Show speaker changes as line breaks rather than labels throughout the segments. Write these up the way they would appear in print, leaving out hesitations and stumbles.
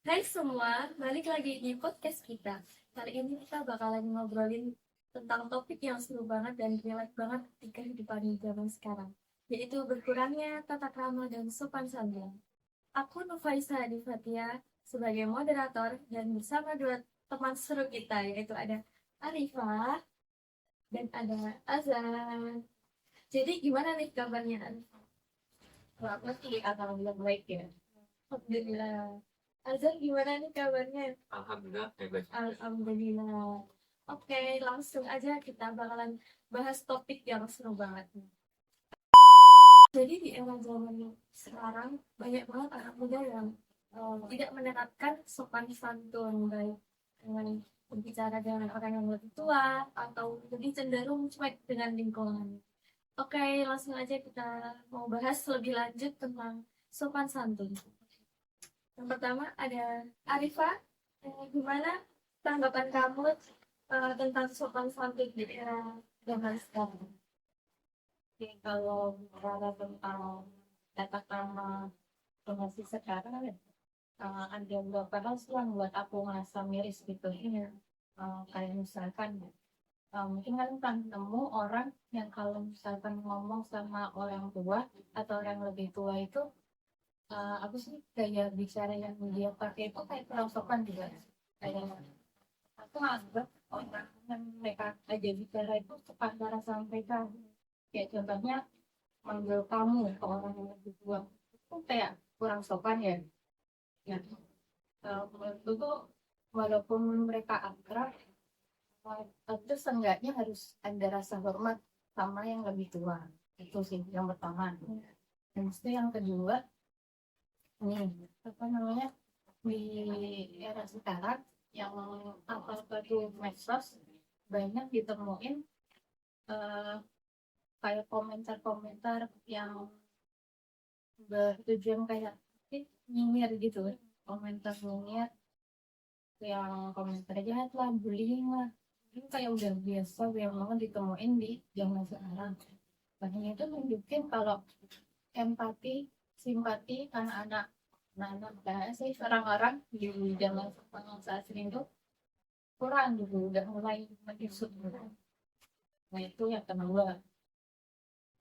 Hai semua, balik lagi di podcast kita. Kali ini kita bakalan ngobrolin tentang topik yang seru banget dan relate banget di kehidupan di zaman sekarang, yaitu berkurangnya tata krama dan sopan santun. Aku Nufaisa Difatia sebagai moderator dan bersama dua teman seru kita, yaitu ada Arifah dan ada Azan. Jadi gimana nih kabarnya Arifah?
Aku sih alhamdulillah baik ya.
Alhamdulillah. Azan gimana nih kabarnya?
Alhamdulillah baik.
Alhamdulillah. Oke, langsung aja kita bakalan bahas topik yang seru banget. Jadi di era zaman sekarang banyak banget anak muda yang tidak menerapkan sopan santun baik dengan berbicara dengan orang yang lebih tua atau lebih cenderung cuek dengan lingkungan. Oke, langsung aja kita mau bahas lebih lanjut tentang sopan santun. Yang pertama ada Arifah. Gimana tanggapan kamu tentang sopan santun di era zaman sekarang?
Jadi kalau bicara tentang tata krama generasi sekarang ya, ada beberapa hal sih yang buat aku ngerasa miris gitu.
Iya.
Kayak misalkan mungkin kan pernah nemu orang yang kalau misalkan ngomong sama orang tua atau orang lebih tua itu, aku sih kayak bicara yang dia pakai itu kayak kurang sopan juga. Kayak aku anggap orang yang mereka aja bicara itu sepantara sampai kamu. Kayak contohnya manggil kamu ke orang yang lebih tua itu kayak kurang sopan ya. Ya, menurutku tuh walaupun mereka akrab, itu seenggaknya harus ada rasa hormat sama yang lebih tua. Itu sih yang pertama. Dan itu yang kedua, nih apa namanya di era sekarang yang apa-apa tuh medsos banyak ditemuin eh, kayak komentar-komentar yang bertujuan kayak nyinyir gitu, komentar nyinyir yang komentar jahat lah, bullying lah, itu kayak udah biasa yang banget ditemuin di zaman sekarang. Makanya itu nunjukin kalau empati, simpati anak-anak, anak-anak sih orang-orang di zaman sekarang saat ini tuh kurang gitu, udah mulai menyusut. Nah itu yang kedua.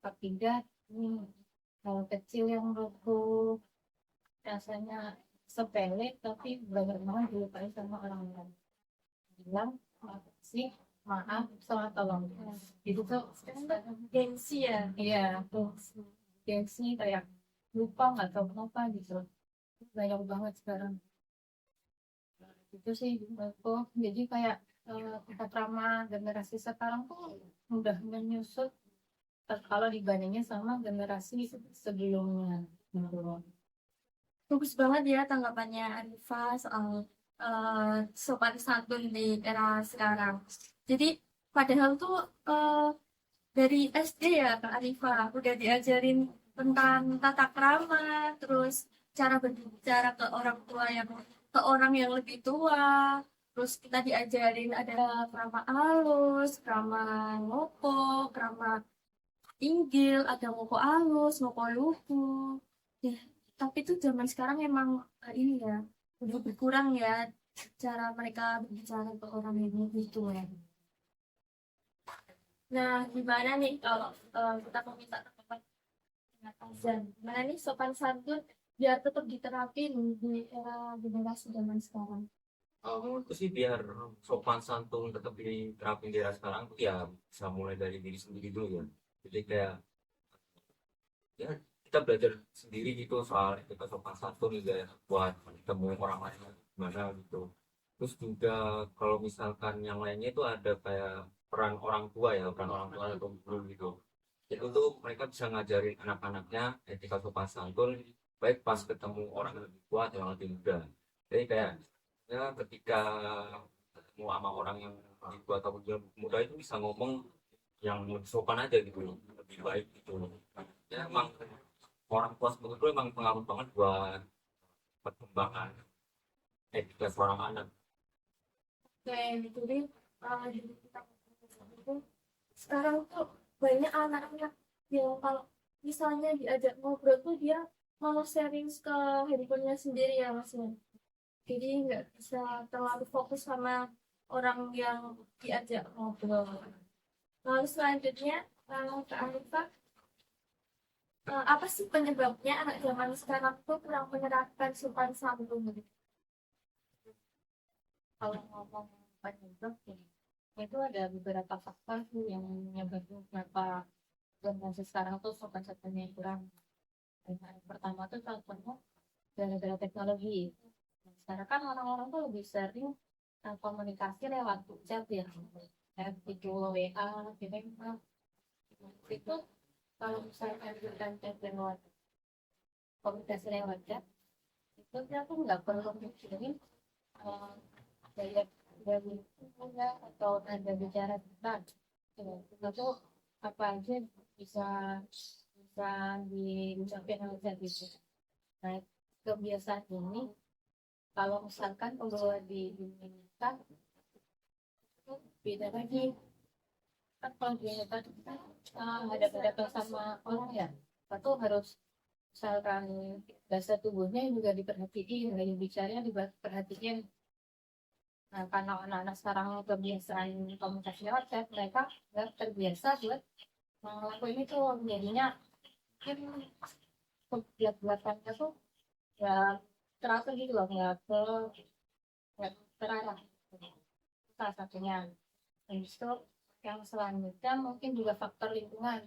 Ketiga, nih hal kecil yang menurutku rasanya sepele tapi banyak banget dilupain sama orang lain. Bilang makasih, maaf, sama tolong. Itu tuh
Gengsi ya.
iya tuh gengsi kayak lupa nggak tahu kenapa gitu. Banyak banget sekarang. Itu sih menurutku. Jadi kayak kita drama generasi sekarang tuh udah menyusut kalau dibandingin sama generasi sebelumnya. Gitu.
Bagus banget ya tanggapannya Arifah soal sopan santun di era sekarang. Jadi padahal tuh dari SD ya Kak Arifah udah diajarin tentang tata krama, terus cara berbicara ke orang tua yang ke orang yang lebih tua. Terus kita diajarin ada krama alus, krama ngopo, krama inggil, ada ngoko alus, ngoko lugu. Ya, tapi tuh zaman sekarang emang ini ya, udah berkurang ya cara mereka berbicara ke orang ini gitu ya. Nah, gimana nih kalau kita meminta tanggapan dengan Azan? Gimana nih sopan santun biar tetap diterapin di era generasi zaman sekarang?
Itu sih biar sopan santun tetap diterapin di era sekarang tuh ya bisa mulai dari diri sendiri dulu ya. Jadi kayak ya kita belajar sendiri gitu soal etika sopan santun gitu ya buat ketemu orang lain gimana gitu. Terus juga kalau misalkan yang lainnya itu ada kayak peran orang tua ya, peran orang tua atau guru gitu. Itu tuh mereka bisa ngajarin anak-anaknya etika sopan santun baik pas ketemu orang yang lebih tua atau yang lebih muda. Jadi kayak ya ketika ketemu sama orang yang lebih tua atau lebih muda itu bisa ngomong yang lebih sopan aja gitu, lebih baik gitu. Ya emang orang tua seperti itu emang pengaruh banget buat perkembangan etika seorang anak.
Kayak gitu deh, di kita itu sekarang tuh banyak anak-anak yang kalau misalnya diajak ngobrol tuh dia malah sharing ke handphonenya sendiri ya mas ya. jadi nggak bisa terlalu fokus sama orang yang diajak ngobrol. Lalu selanjutnya ke Arifah, apa sih penyebabnya anak zaman sekarang tuh kurang menerapkan sopan santun?
Kalau ngomong penyebab ini, itu ada beberapa faktor sih yang menyebabkan kenapa generasi sekarang tuh sopan santunnya kurang. Yang pertama tuh contohnya gara-gara teknologi. Nah, sekarang kan orang-orang tuh lebih sering komunikasi lewat chat ya, lewat video WA, gitu kan. Itu kalau misalnya kita chat lewat komunikasi lewat chat, itu kita tuh nggak perlu mikirin eh, gaya dari punya atau nada bicara kita. Itu apa aja bisa bisa diucapin lewat chat gitu. Nah, kebiasaan ini kalau misalkan kalau di dunia nyata itu beda lagi. Kan kalau di nyata kita hadap-hadapan sama orang ya, itu harus misalkan bahasa tubuhnya juga diperhatiin, gaya bicaranya diperhatiin. Nah, karena anak-anak sekarang kebiasaan komunikasi lewat chat, mereka nggak terbiasa buat ngelakuin itu. Jadinya mungkin belak-belakannya tuh ya terasa gitu loh, nggak terarah. Itu salah satunya. Habis itu yang selanjutnya mungkin juga faktor lingkungan.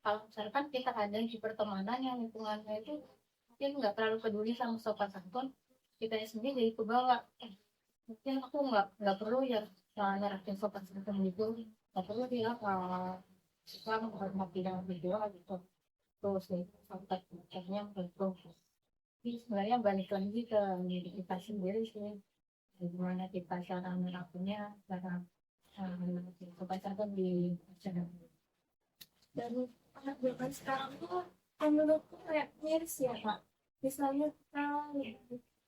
Kalau misalkan kita ada di pertemanan yang lingkungannya itu mungkin nggak terlalu peduli sama sopan santun, kita sendiri jadi kebawa. Mungkin aku nggak perlu ya nerapin sopan santun gitu, nggak perlu dia kita menghormati yang berdua gitu. Terus nih faktornya itu. Tapi sebenarnya balik lagi ke diri kita sendiri sih, gimana kita cara melakukannya, cara sopan santun di masyarakat.
Dan anak zaman sekarang tuh menurutku kayak miris ya Kak. Misalnya kita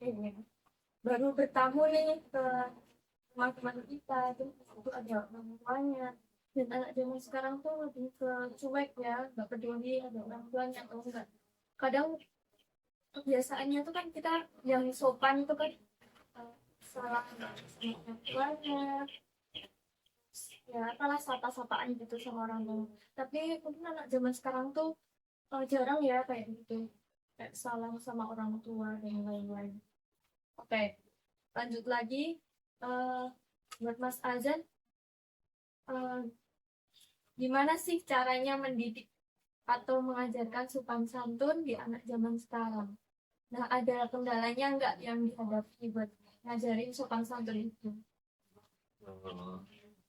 ini, baru bertamu nih ke rumah teman kita, terus itu ada orang tuanya. Dan anak zaman sekarang tuh lebih ke cuek ya, nggak peduli ada orang tuanya atau enggak. Kadang kebiasaannya tuh kan kita yang sopan itu kan salah sama orang tuanya, ya kalah sapa-sapaan gitu sama orang tua. Tapi mungkin anak zaman sekarang tuh jarang ya kayak gitu, kayak salam sama orang tua dan lain-lain. Oke, lanjut lagi. Eh, Buat Mas Azan, eh, gimana sih caranya mendidik atau mengajarkan sopan santun di anak zaman sekarang? Nah, ada kendalanya nggak yang dihadapi buat ngajarin sopan santun itu?
Eh,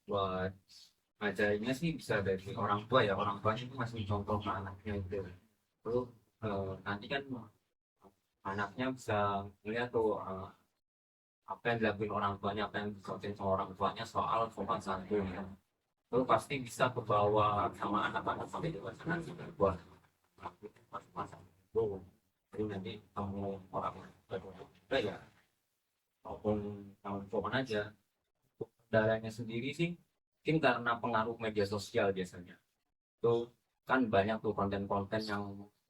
buat ngajarinnya sih bisa dari orang tua ya, orang tuanya itu masih contoh ke anaknya gitu. Lalu nanti kan anaknya bisa melihat tuh apa yang dilakuin orang tuanya, apa yang dilakuin sama orang tuanya soal sopan santun ya. Itu pasti bisa kebawa sama anak-anak sampai dewasa nanti buat ngelakuin sopan santun itu. Jadi nanti kamu orang kedua ya maupun kamu sopan aja. Kendalanya sendiri sih mungkin karena pengaruh media sosial biasanya. Itu kan banyak tuh konten-konten yang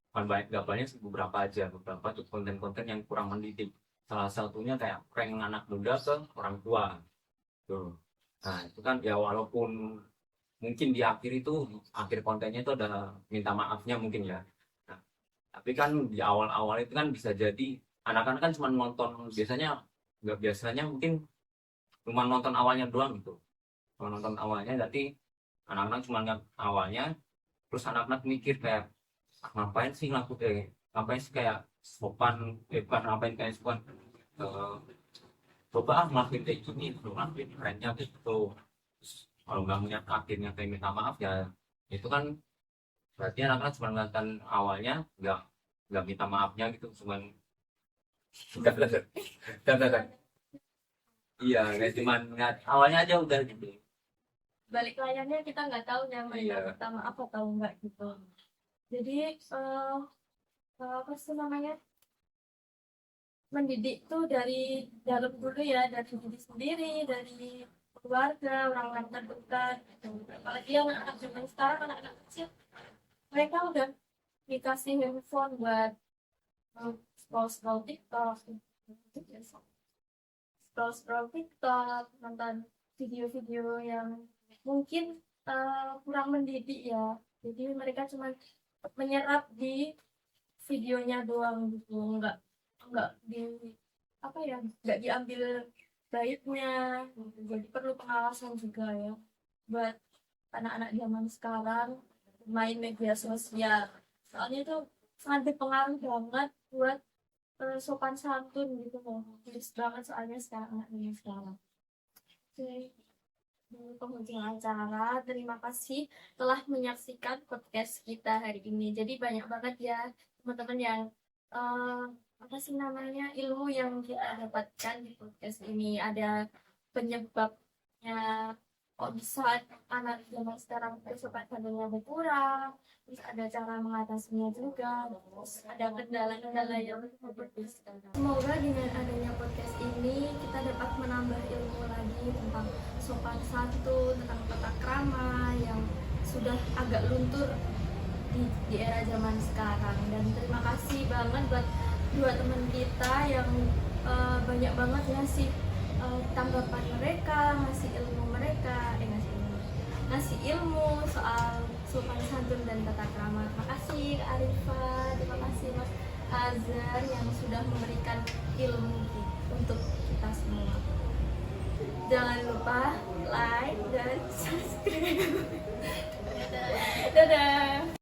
bukan banyak, nggak banyak sih, beberapa aja, beberapa tuh konten-konten yang kurang mendidik. Salah satunya kayak prank anak muda ke orang tua tuh. Nah itu kan ya walaupun mungkin di akhir itu, akhir kontennya itu ada minta maafnya mungkin ya. Nah, tapi kan di awal-awal itu kan bisa jadi anak-anak kan cuma nonton, biasanya nggak, biasanya mungkin cuma nonton awalnya doang gitu. Cuma nonton awalnya, jadi anak-anak cuma lihat awalnya, terus anak-anak mikir kayak, "Ah, ngapain sih ngapain sih kayak sopan, bukan ngapain kayak sopan, eh, coba ngelakuin kayak gini gitu, ngelakuin kerennya gitu." Terus kalau nggak ngeliat akhirnya kayak minta maaf ya, itu kan berarti anak-anak cuma ngeliatkan awalnya, nggak minta maafnya gitu, cuma udah, iya kayak cuma ngeliat awalnya aja udah gitu.
Balik layarnya kita nggak tahu yang mereka
Iya.
minta maaf atau enggak gitu. Jadi apa sih namanya, mendidik tuh dari dalam dulu ya, dari diri sendiri, dari keluarga, orang-orang terdekat gitu. Apalagi yang anak zaman sekarang, anak-anak kecil, mereka udah dikasih handphone buat scroll scroll TikTok gitu. scroll TikTok, nonton video-video yang mungkin kurang mendidik ya. Jadi mereka cuma menyerap di videonya doang gitu, nggak di apa ya, nggak diambil baiknya gitu. Jadi perlu pengawasan juga ya buat anak-anak zaman sekarang main media sosial. Soalnya itu sangat berpengaruh banget buat sopan santun gitu loh. Please banget soalnya sekarang anak zaman sekarang. Oke, di penghujung acara, terima kasih telah menyaksikan podcast kita hari ini. Jadi banyak banget ya teman-teman yang apa sih namanya, ilmu yang kita dapatkan di podcast ini. Ada penyebabnya kok bisa anak zaman sekarang kesukaan santunnya berkurang, terus ada cara mengatasinya juga, terus ada kendala-kendala yang seperti sekarang. Semoga dengan adanya podcast ini kita dapat menambah ilmu lagi tentang sopan santun, tentang tata krama yang sudah agak luntur di era zaman sekarang. Dan terima kasih banget buat dua teman kita yang banyak banget ngasih tanggapan mereka, ngasih ilmu mereka, ngasih ilmu soal sopan santun dan tata krama. Terima kasih Kak Arifa, terima kasih Mas Azhar yang sudah memberikan ilmu untuk kita semua. Jangan lupa like dan subscribe. Dadah.